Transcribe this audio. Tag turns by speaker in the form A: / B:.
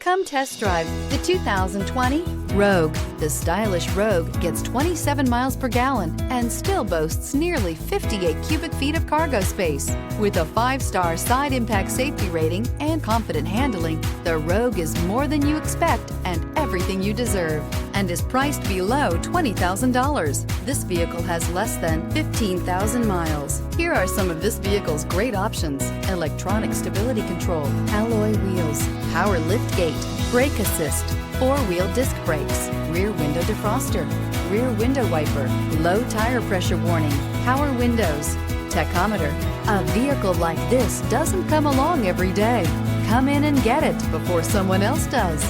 A: Come test drive the 2020 Rogue. The stylish Rogue gets 27 miles per gallon and still boasts nearly 58 cubic feet of cargo space. With a 5-star side impact safety rating and confident handling, the Rogue is more than you expect and everything you deserve, and is priced below $20,000. This vehicle has less than 15,000 miles. Here are some of this vehicle's great options: electronic stability control, alloy wheels, power liftgate, brake assist, 4-wheel disc brakes, rear window defroster, rear window wiper, low tire pressure warning, power windows, tachometer. A vehicle like this doesn't come along every day. Come in and get it before someone else does.